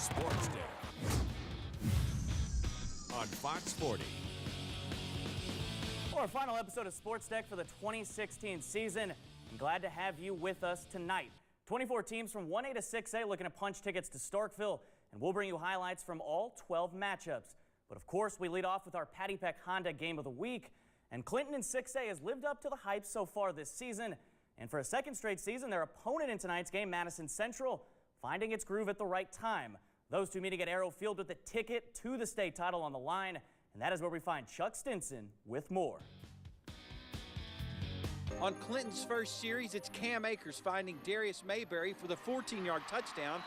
SportsDeck on Fox 40. For our final episode of SportsDeck for the 2016 season, I'm glad to have you with us tonight. 24 teams from 1A to 6A looking to punch tickets to Starkville, and we'll bring you highlights from all 12 matchups. But of course, we lead off with our Patty Peck Honda Game of the Week, and Clinton in 6A has lived up to the hype so far this season. And for a second straight season, their opponent in tonight's game, Madison Central, finding its groove at the right time. Those two meeting at Arrow Field with a ticket to the state title on the line, and that is where we find Chuck Stinson with more. On Clinton's first series, it's Cam Akers finding Darius Mayberry for the 14-yard touchdown.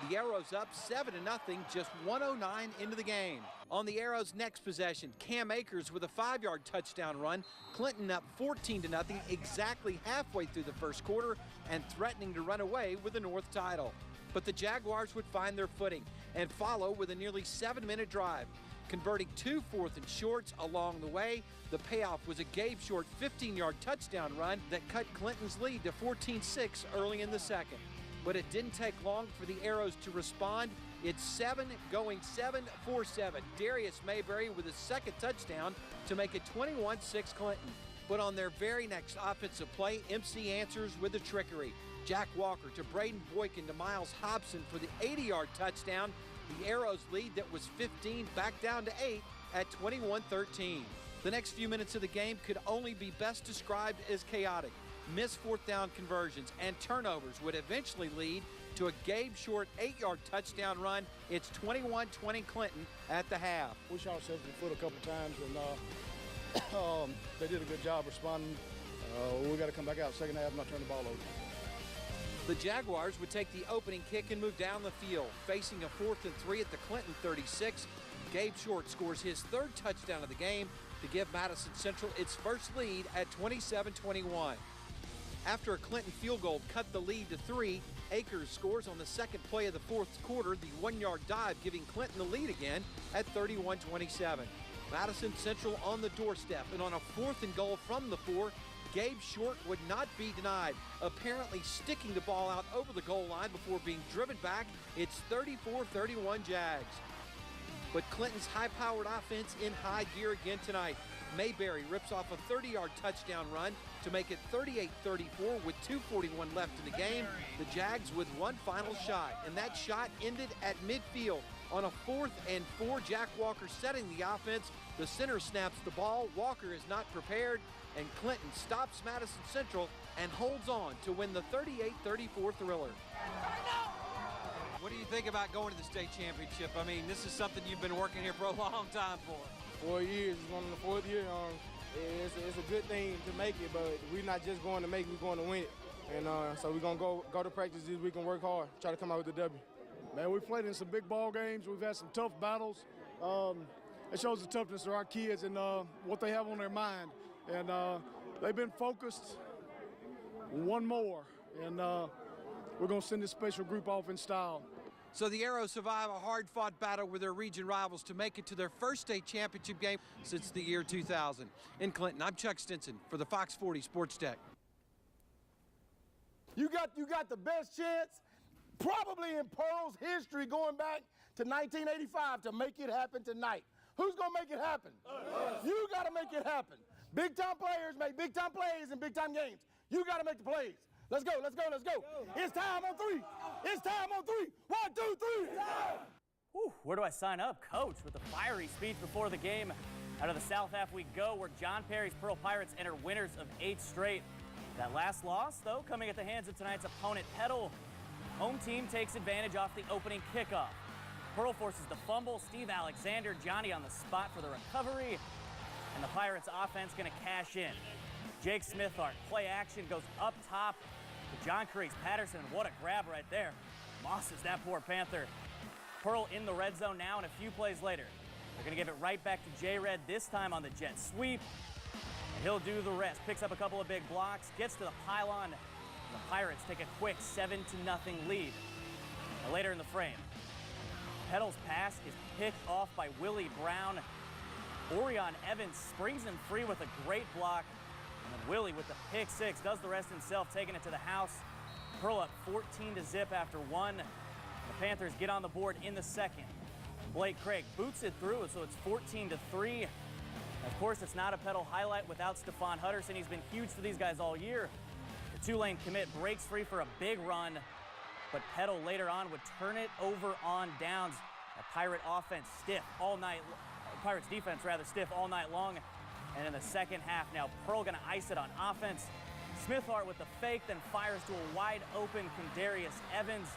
The Arrows up 7-0, just 1:09 into the game. On the Arrows' next possession, Cam Akers with a 5-yard touchdown run. Clinton up 14-0, exactly halfway through the first quarter, and threatening to run away with the North title. But the Jaguars would find their footing and follow with a nearly 7-minute drive, converting 2 4th and shorts along the way. The payoff was a Gabe Short 15-yard touchdown run that cut Clinton's lead to 14-6 early in the second. But it didn't take long for the Arrows to respond. It's 7 going 7-4-7. Darius Mayberry with his second touchdown to make it 21-6 Clinton. But on their very next offensive play, MC answers with a trickery. Jack Walker to Braden Boykin to Miles Hobson for the 80-yard touchdown. The Arrows lead that was 15 back down to 8 at 21-13. The next few minutes of the game could only be best described as chaotic. Missed fourth down conversions and turnovers would eventually lead to a Gabe Short 8-yard touchdown run. It's 21-20 Clinton at the half. We shot ourselves in the foot a couple times, and they did a good job responding. We got to come back out second half and not turn the ball over. The Jaguars would take the opening kick and move down the field, facing a 4th and 3 at the Clinton 36. Gabe Short scores his third touchdown of the game to give Madison Central its first lead at 27-21. After a Clinton field goal cut the lead to 3, Akers scores on the second play of the fourth quarter, the 1-yard dive, giving Clinton the lead again at 31-27. Madison Central on the doorstep, and on a 4th and goal from the 4, Gabe Short would not be denied, apparently sticking the ball out over the goal line before being driven back. It's 34-31 Jags. But Clinton's high-powered offense in high gear again tonight. Mayberry rips off a 30-yard touchdown run to make it 38-34 with 2:41 left in the game. The Jags with one final shot, and that shot ended at midfield. On a 4th and 4, Jack Walker setting the offense. The center snaps the ball. Walker is not prepared, and Clinton stops Madison Central and holds on to win the 38-34 thriller. What do you think about going to the state championship? I mean, this is something you've been working here for a long time for. 4 years, it's going in the 4th year. It's a good thing to make it, but we're not just going to make it, we're going to win it. And so we're going to go to practice this week and work hard, try to come out with the W. Man, we played in some big ball games. We've had some tough battles. It shows the toughness of our kids and what they have on their mind. And they've been focused. One more, and we're going to send this special group off in style. So the Arrows survive a hard-fought battle with their region rivals to make it to their first state championship game since the year 2000. In Clinton, I'm Chuck Stinson for the Fox 40 Sports Deck. You got the best chance, probably in Pearl's history, going back to 1985 to make it happen tonight. Who's going to make it happen? You got to make it happen. Big-time players make big-time plays in big-time games. You got to make the plays. Let's go, let's go, let's go. It's time on 3. It's time on 3. 1, 2, 3. Whew, where do I sign up? Coach with a fiery speech before the game. Out of the South half we go, where John Perry's Pearl Pirates enter winners of 8 straight. That last loss, though, coming at the hands of tonight's opponent, Petal. Home team takes advantage off the opening kickoff. Pearl forces the fumble. Steve Alexander, Johnny on the spot for the recovery. And the Pirates offense going to cash in. Jake Smithart, play action, goes up top to John Crease Patterson. What a grab right there. Mosses that poor Panther. Pearl in the red zone now, and a few plays later, they're going to give it right back to J-Red, this time on the jet sweep. And he'll do the rest. Picks up a couple of big blocks, gets to the pylon. And the Pirates take a quick 7-0 lead. Now later in the frame, Petal's pass is picked off by Willie Brown. Orion Evans springs him free with a great block. And then Willie with the pick 6 does the rest himself, taking it to the house. Pearl up 14-0 after 1. The Panthers get on the board in the second. Blake Craig boots it through, so it's 14-3. Of course, it's not a Petal highlight without Stephon Hutterson. He's been huge for these guys all year. The Tulane commit breaks free for a big run, but Petal later on would turn it over on downs. The Pirate offense stiff all night. Pirates defense rather stiff all night long. And in the second half now, Pearl gonna ice it on offense. Smithhart with the fake, then fires to a wide open Kendarius Evans.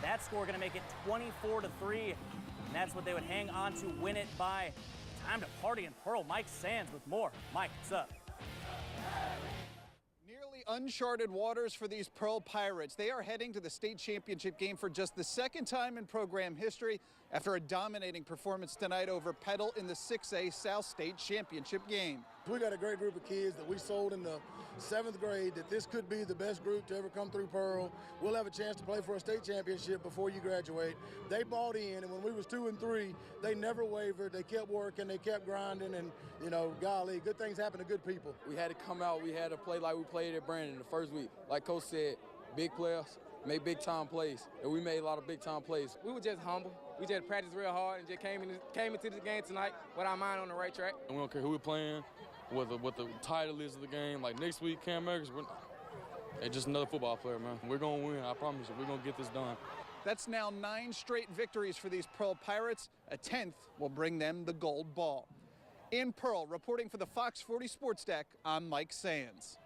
That score gonna make it 24-3, and that's what they would hang on to win it by. Time to party in Pearl. Mike Sands with more. Mike, what's up? Nearly uncharted waters for these Pearl Pirates. They are heading to the state championship game for just the second time in program history after a dominating performance tonight over Petal in the 6A South State Championship game. We got a great group of kids that we sold in the 7th grade that this could be the best group to ever come through Pearl. We'll have a chance to play for a state championship before you graduate. They bought in, and when we was 2 and 3, they never wavered. They kept working, they kept grinding, and, you know, golly, good things happen to good people. We had to come out, we had to play like we played at Brandon the first week. Like Coach said, big players make big-time plays, and we made a lot of big-time plays. We were just humble. We just practiced real hard and just came into the game tonight with our mind on the right track. And we don't care who we're playing, what the title is of the game. Like next week, Cam Akers, it's just another football player, man. We're going to win. I promise you. We're going to get this done. That's now 9 straight victories for these Pearl Pirates. A 10th will bring them the gold ball. In Pearl, reporting for the Fox 40 Sports Deck, I'm Mike Sands.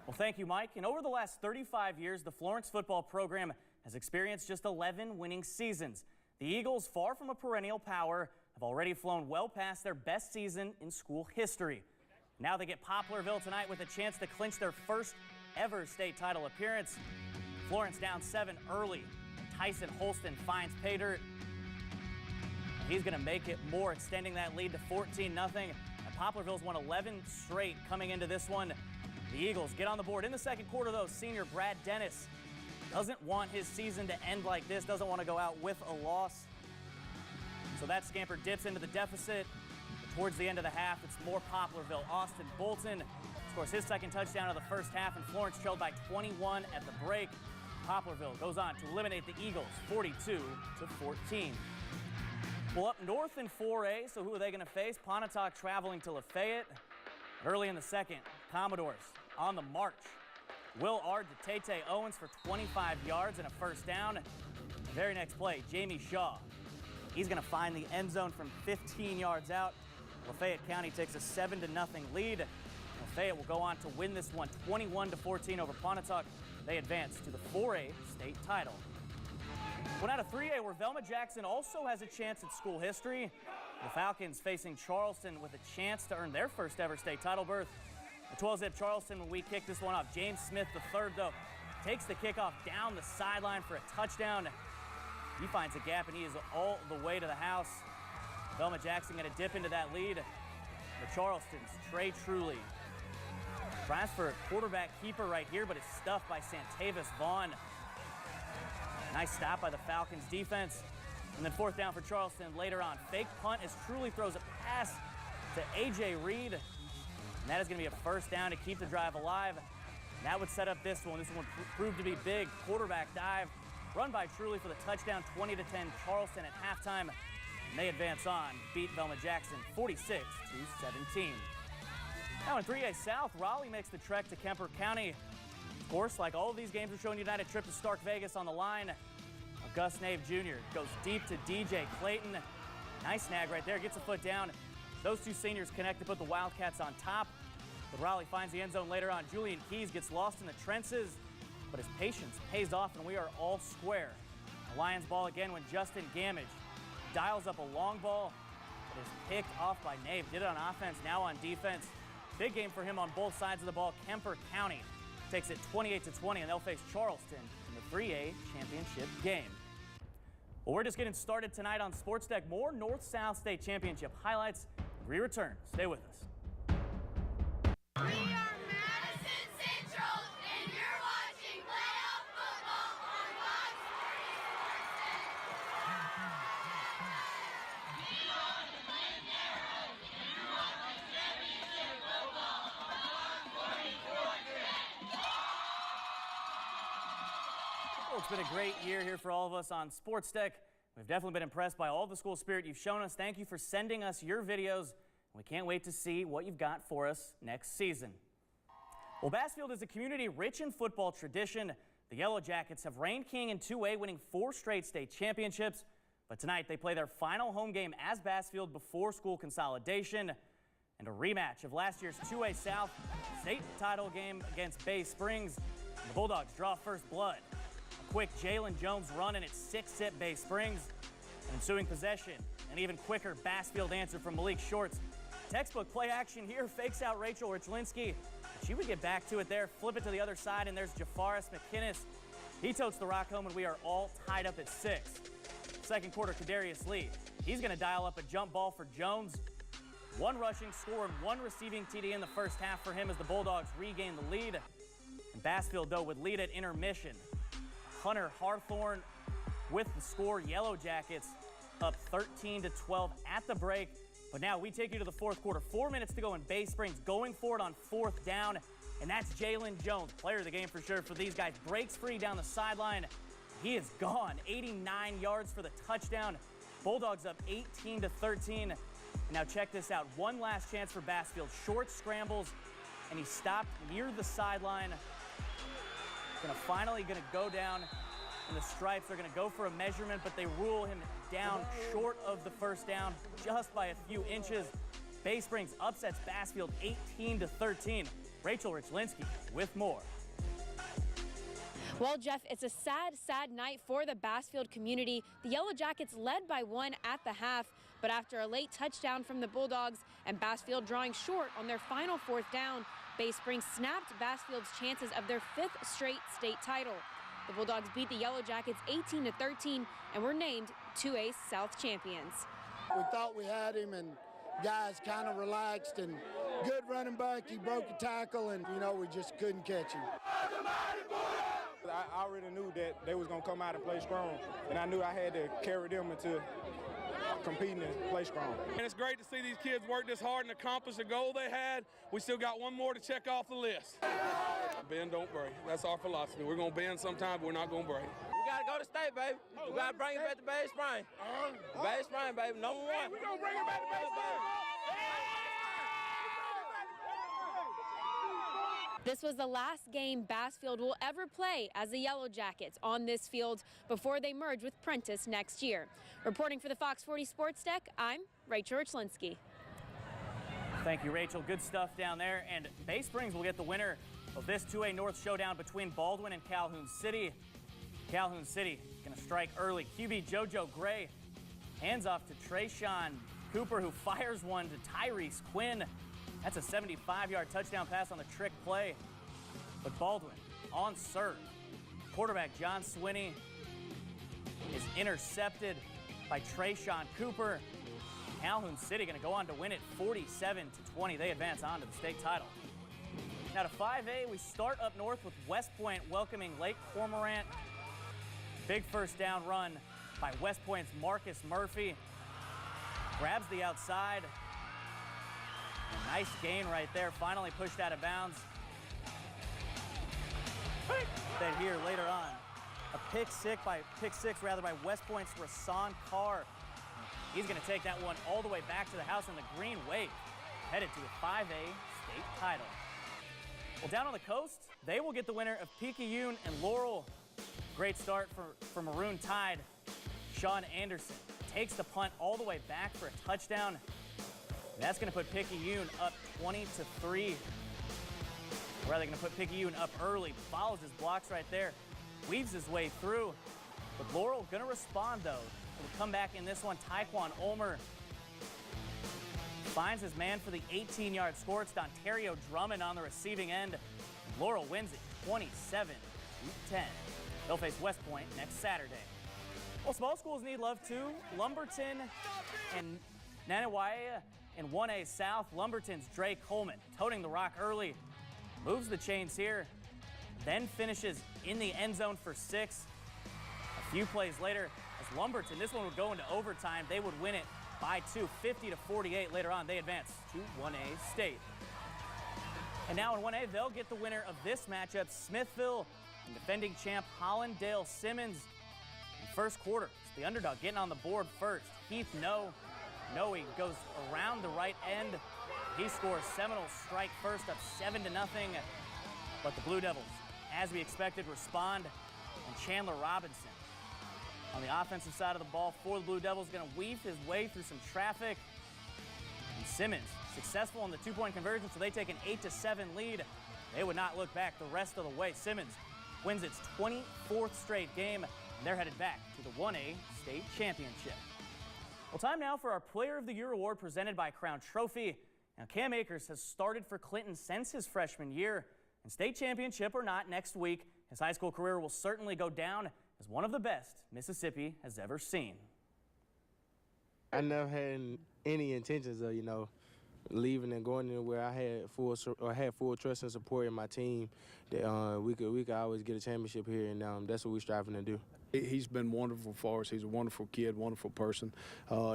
Well, thank you, Mike. And over the last 35 years, the Florence football program has experienced just 11 winning seasons. The Eagles, far from a perennial power, have already flown well past their best season in school history. Now they get Poplarville tonight with a chance to clinch their first ever state title appearance. Florence down 7 early. Tyson Holston finds pay dirt. He's going to make it more, extending that lead to 14-0. And Poplarville's won 11 straight coming into this one. The Eagles get on the board in the second quarter, though. Senior Brad Dennis doesn't want his season to end like this, doesn't want to go out with a loss. So that scamper dips into the deficit. Towards the end of the half, it's more Poplarville. Austin Bolton scores his second touchdown of the first half, and Florence trailed by 21 at the break. Poplarville goes on to eliminate the Eagles 42-14. Well, up north in 4A, so who are they going to face? Pontotoc traveling to Lafayette. Early in the second, Commodores on the march. Will Ard to Tate Owens for 25 yards and a first down. The very next play, Jamie Shaw. He's going to find the end zone from 15 yards out. Lafayette County takes a 7-0 lead. Lafayette will go on to win this one 21-14 over Pontotoc. They advance to the 4A state title. Well, now to 3A, where Velma Jackson also has a chance at school history. The Falcons facing Charleston with a chance to earn their first ever state title berth. The 12-zip Charleston, when we kick this one off, James Smith III, though, takes the kickoff down the sideline for a touchdown. He finds a gap, and he is all the way to the house. Velma Jackson going to dip into that lead. The Charleston's Trey Truly tries for a quarterback keeper right here, but it's stuffed by Santavis Vaughn. Nice stop by the Falcons defense. And then fourth down for Charleston later on. Fake punt as Truly throws a pass to A.J. Reed. And that is going to be a first down to keep the drive alive. And that would set up this one. This one proved to be big. Quarterback dive. Run by Truly for the touchdown, 20-10 Charleston at halftime. And they advance on, beat Velma Jackson 46-17. Now in 3A South, Raleigh makes the trek to Kemper County. Of course, like all of these games, we're showing United trip to Stark Vegas on the line. Gus Nave Jr. goes deep to DJ Clayton. Nice snag right there, gets a foot down. Those two seniors connect to put the Wildcats on top. But Raleigh finds the end zone later on. Julian Keys gets lost in the trenches, but his patience pays off, and we are all square. The Lions ball again when Justin Gamage dials up a long ball. It is picked off by Nave. Did it on offense, now on defense. Big game for him on both sides of the ball. Kemper County takes it 28-20, and they'll face Charleston in the 3A championship game. Well, we're just getting started tonight on SportsDeck. More North-South State Championship highlights. We return. Stay with us. We are Madison Central, and you're watching playoff football on Fox 40 SportsDeck. We want to win their home, and you want the championship football on Fox 40 SportsDeck. Well, it's been a great year here for all of us on SportsDeck. We've definitely been impressed by all the school spirit you've shown us. Thank you for sending us your videos. We can't wait to see what you've got for us next season. Well, Bassfield is a community rich in football tradition. The Yellow Jackets have reigned king in 2A, winning 4 straight state championships. But tonight they play their final home game as Bassfield before school consolidation and a rematch of last year's 2A South state title game against Bay Springs. The Bulldogs draw first blood. A quick Jalen Jones run and it's 6-zip Bay Springs. An ensuing possession, an even quicker Bassfield answer from Malik Shorts. Textbook play action here, fakes out Rachel Richlinski. She would get back to it there, flip it to the other side, and there's Jafaris McKinnis. He totes the rock home, and we are all tied up at 6. Second quarter, Kadarius Lee. He's going to dial up a jump ball for Jones. 1 rushing score and 1 receiving TD in the first half for him as the Bulldogs regain the lead. And Bassfield, though, would lead at intermission. Hunter Harthorn with the score. Yellow Jackets up 13-12 at the break. But now we take you to the fourth quarter. 4 minutes to go in Bay Springs, going for it on 4th down. And that's Jalen Jones, player of the game for sure for these guys. Breaks free down the sideline. He is gone. 89 yards for the touchdown. Bulldogs up 18-13. Now check this out. One last chance for Bassfield. Short scrambles, and he stopped near the sideline. Finally gonna go down, and the Stripes are gonna go for a measurement, but they rule him down short of the first down, just by a few inches. Bay Springs upsets Bassfield 18-13. Rachel Richlinski with more. Well, Jeff, it's a sad, sad night for the Bassfield community. The Yellow Jackets led by 1 at the half, but after a late touchdown from the Bulldogs and Bassfield drawing short on their final 4th down, Bay Springs snapped Bassfield's chances of their 5th straight state title. The Bulldogs beat the Yellow Jackets 18-13 and were named 2A South champions. We thought we had him, and guys kind of relaxed, and good running back. He broke a tackle, and, we just couldn't catch him. I already knew that they was going to come out and play strong, and I knew I had to carry them into competing and play strong. And it's great to see these kids work this hard and accomplish the goal they had. We still got one more to check off the list. Bend, don't break. That's our philosophy. We're going to bend sometime, but we're not going to break. We got to go to state, baby. We got to bring it back to Bay Springs. Bay Springs, baby, number 1. We're going to bring it back to Bay Springs. This was the last game Bassfield will ever play as the Yellow Jackets on this field before they merge with Prentice next year. Reporting for the Fox 40 Sports Deck, I'm Rachel Richlinski. Thank you, Rachel. Good stuff down there. And Bay Springs will get the winner of this 2A North showdown between Baldwin and Calhoun City. Calhoun City going to strike early. QB JoJo Gray hands off to Trayshawn Cooper, who fires one to Tyrese Quinn. That's a 75-yard touchdown pass on the trick play. But Baldwin on serve. Quarterback John Swinney is intercepted by Trayshawn Cooper. Calhoun City going to go on to win it 47-20. They advance on to the state title. Now to 5A, we start up north with West Point welcoming Lake Cormorant. Big first down run by West Point's Marcus Murphy. Grabs the outside. A nice gain right there, finally pushed out of bounds. Then here later on, a pick six by West Point's Rasan Carr. He's going to take that one all the way back to the house in the green wave, headed to a 5A state title. Well, down on the coast, they will get the winner of Picayune and Laurel. Great start for Maroon Tide. Sean Anderson takes the punt all the way back for a touchdown. And that's going to put Picayune up 20-3. Or rather, going to put Picayune up early. Follows his blocks right there. Weaves his way through. But Laurel going to respond, though. Will come back in this one. Taekwon Ulmer finds his man for the 18-yard score. It's Dontario Drummond on the receiving end. Laurel wins it 27-10. They'll face West Point next Saturday. Well, small schools need love, too. Lumberton and Nanawaia in 1A South. Lumberton's Dre Coleman toting the rock early. Moves the chains here. Then finishes in the end zone for 6. A few plays later, as Lumberton, this one would go into overtime. They would win it by 2, 50-48. Later on, they advance to 1A State. And now in 1A, they'll get the winner of this matchup. Smithville and defending champ Hollandale Simmons. In first quarter, it's the underdog getting on the board first. Heath Noe goes around the right end. He scores Seminoles strike first, up 7-0. But the Blue Devils, as we expected, respond. And Chandler Robinson on the offensive side of the ball for the Blue Devils, going to weave his way through some traffic. And Simmons successful on the two-point conversion, so they take an 8-7 lead. They would not look back the rest of the way. Simmons wins its 24th straight game, and they're headed back to the 1A state championship. Well, time now for our Player of the Year award presented by Crown Trophy. Now, Cam Akers has started for Clinton since his freshman year, and state championship or not next week, his high school career will certainly go down as one of the best Mississippi has ever seen. I never had any intentions of, leaving and going anywhere. I had full trust and support in my team that we could always get a championship here, and that's what we're striving to do. He's been wonderful for us. He's a wonderful kid, wonderful person.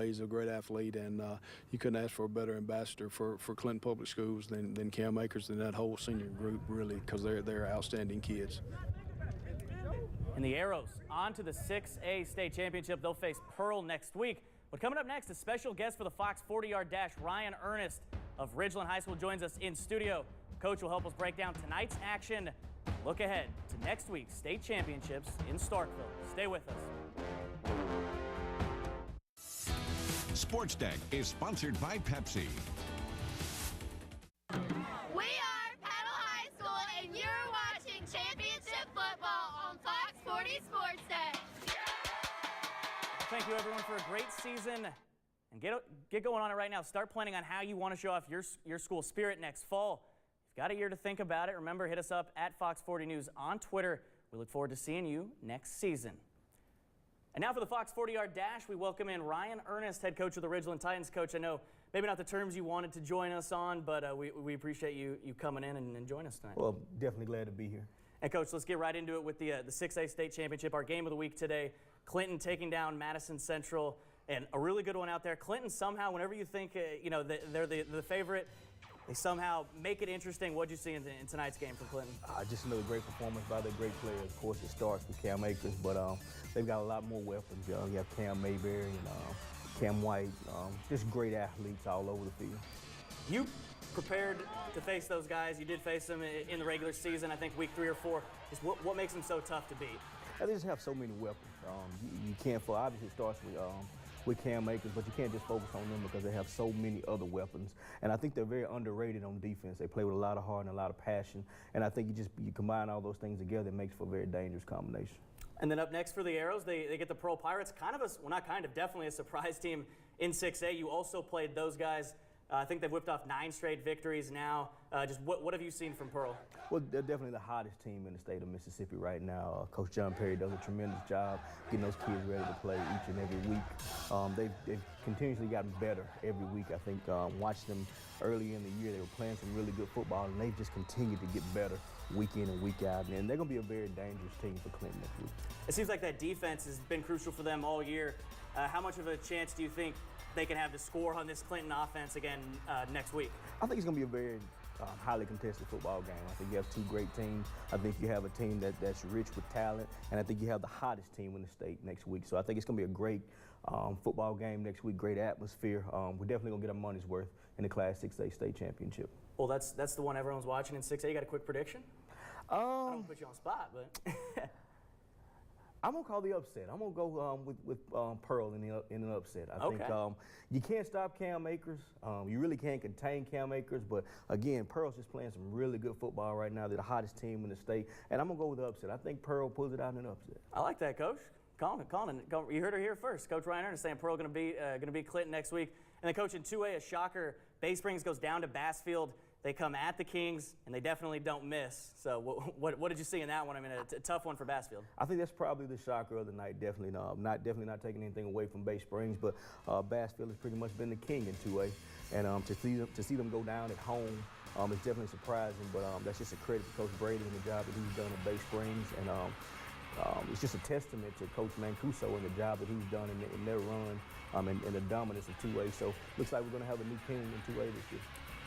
He's a great athlete, and you couldn't ask for a better ambassador for Clinton Public Schools than Cam Akers and that whole senior group, really, because they're outstanding kids. And the Arrows on to the 6A state championship. They'll face Pearl next week. But coming up next, a special guest for the Fox 40-yard dash, Ryan Ernest of Ridgeland High School joins us in studio. Coach will help us break down tonight's action. Look ahead to next week's state championships in Starkville. Stay with us. SportsDeck is sponsored by Pepsi. We are Paddle High School, and you're watching Championship Football on Fox 40 SportsDeck. Thank you, everyone, for a great season. And get going on it right now. Start planning on how you want to show off your school spirit next fall. You've got a year to think about it. Remember, hit us up at Fox 40 News on Twitter. We look forward to seeing you next season. And now for the Fox 40-yard dash, we welcome in Ryan Ernest, head coach of the Ridgeland Titans. Coach, I know maybe not the terms you wanted to join us on, but we appreciate you coming in and joining us tonight. Well, definitely glad to be here. And Coach, let's get right into it with the 6A state championship. Our game of the week today, Clinton taking down Madison Central, and a really good one out there. Clinton somehow, whenever you think they're the favorite, they somehow make it interesting. What'd you see in tonight's game from Clinton? Just another great performance by their great players. Of course, it starts with Cam Akers, but they've got a lot more weapons. You have Cam Mayberry and Cam White, just great athletes all over the field. You prepared to face those guys. You did face them in the regular season, I think week 3 or 4. Just what makes them so tough to beat? They just have so many weapons. You can't, obviously it starts with Cam Akers, but you can't just focus on them because they have so many other weapons. And I think they're very underrated on defense. They play with a lot of heart and a lot of passion. And I think you combine all those things together, it makes for a very dangerous combination. And then up next for the Arrows, they get the Pearl Pirates. Definitely a surprise team in 6A. You also played those guys. I think they've whipped off 9 straight victories now. Just what have you seen from Pearl? Well, they're definitely the hottest team in the state of Mississippi right now. Coach John Perry does a tremendous job getting those kids ready to play each and every week. They've continuously gotten better every week. I think watching them early in the year, they were playing some really good football, and they've just continued to get better week in and week out. And they're going to be a very dangerous team for Clinton next week. It seems like that defense has been crucial for them all year. How much of a chance do you think they can have to score on this Clinton offense again next week? I think it's going to be a very highly contested football game. I think you have 2 great teams. I think you have a team that's rich with talent, and I think you have the hottest team in the state next week. So I think it's going to be a great football game next week, great atmosphere. We're definitely going to get our money's worth in the Class 6A state championship. Well, that's the one everyone's watching in 6A. You got a quick prediction? I don't want to put you on the spot, but... I'm going to call the upset. I'm going to go with Pearl in an upset. I think you can't stop Cam Akers. You really can't contain Cam Akers. But, again, Pearl's just playing some really good football right now. They're the hottest team in the state. And I'm going to go with the upset. I think Pearl pulls it out in an upset. I like that, Coach. Calling it. You heard her here first. Coach Ryan Ernest saying Pearl going to beat Clinton next week. And then, Coach, in 2A, a shocker. Bay Springs goes down to Bassfield. They come at the Kings, and they definitely don't miss. So what did you see in that one? I mean, a tough one for Bassfield. I think that's probably the shocker of the night. Definitely not taking anything away from Bay Springs, but Bassfield has pretty much been the king in 2A. And to see them go down at home is definitely surprising, but that's just a credit to Coach Brady and the job that he's done at Bay Springs. And it's just a testament to Coach Mancuso and the job that he's done in their run and the dominance of 2A. So looks like we're going to have a new king in 2A this year.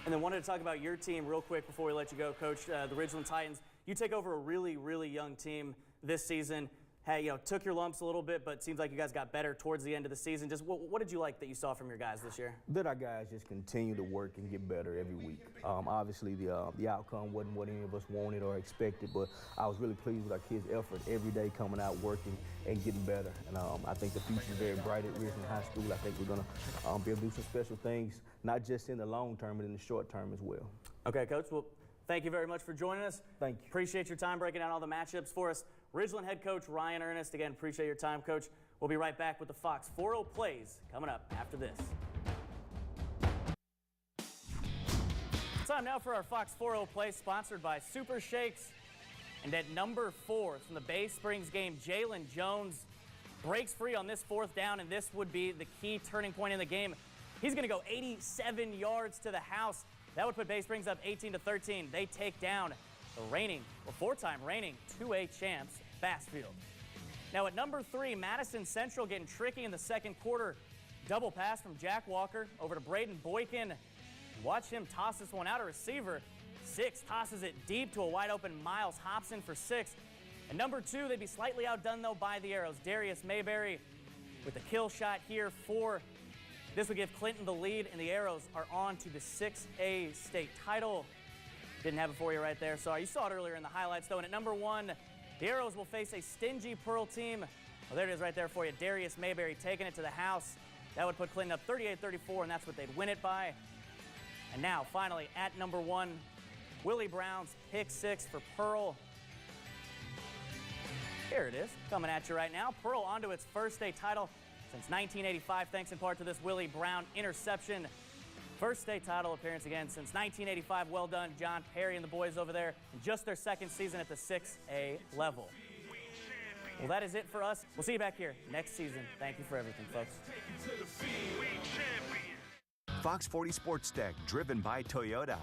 And then wanted to talk about your team real quick before we let you go, Coach. The Ridgeland Titans, You take over a really, really young team this season. Hey, took your lumps a little bit, but it seems like you guys got better towards the end of the season. Just what did you like that you saw from your guys this year? That our guys just continue to work and get better every week. Obviously, the outcome wasn't what any of us wanted or expected, but I was really pleased with our kids' effort every day coming out, working, and getting better. And I think the future is very bright at Ridgeland High School. I think we're going to be able to do some special things, not just in the long term, but in the short term as well. Okay, Coach. Well, thank you very much for joining us. Thank you. Appreciate your time breaking down all the matchups for us. Ridgeland head coach Ryan Ernest, again, appreciate your time, Coach. We'll be right back with the Fox 4-0 plays coming up after this. Time now for our Fox 4-0 play, sponsored by Super Shakes. And at number 4 from the Bay Springs game, Jalen Jones breaks free on this 4th down, and this would be the key turning point in the game. He's going to go 87 yards to the house. That would put Bay Springs up 18-13. They take down the four-time reigning 2A champs, Bassfield. Now at number 3, Madison Central getting tricky in the second quarter. Double pass from Jack Walker over to Braden Boykin. Watch him toss this one out. A receiver. 6 tosses it deep to a wide open Miles Hobson for 6. And number 2, they'd be slightly outdone though by the Arrows. Darius Mayberry with the kill shot here for. This would give Clinton the lead, and the Arrows are on to the 6A state title. Didn't have it for you right there. Sorry, you saw it earlier in the highlights though. And at number 1, the Arrows will face a stingy Pearl team. Well, there it is right there for you. Darius Mayberry taking it to the house. That would put Clinton up 38-34, and that's what they'd win it by. And now, finally, at number 1, Willie Brown's pick 6 for Pearl. Here it is, coming at you right now. Pearl onto its first state title since 1985, thanks in part to this Willie Brown interception. First state title appearance again since 1985. Well done, John Perry and the boys over there in just their second season at the 6A level. Well, that is it for us. We'll see you back here next season. Thank you for everything, folks. Fox 40 Sports Deck, driven by Toyota.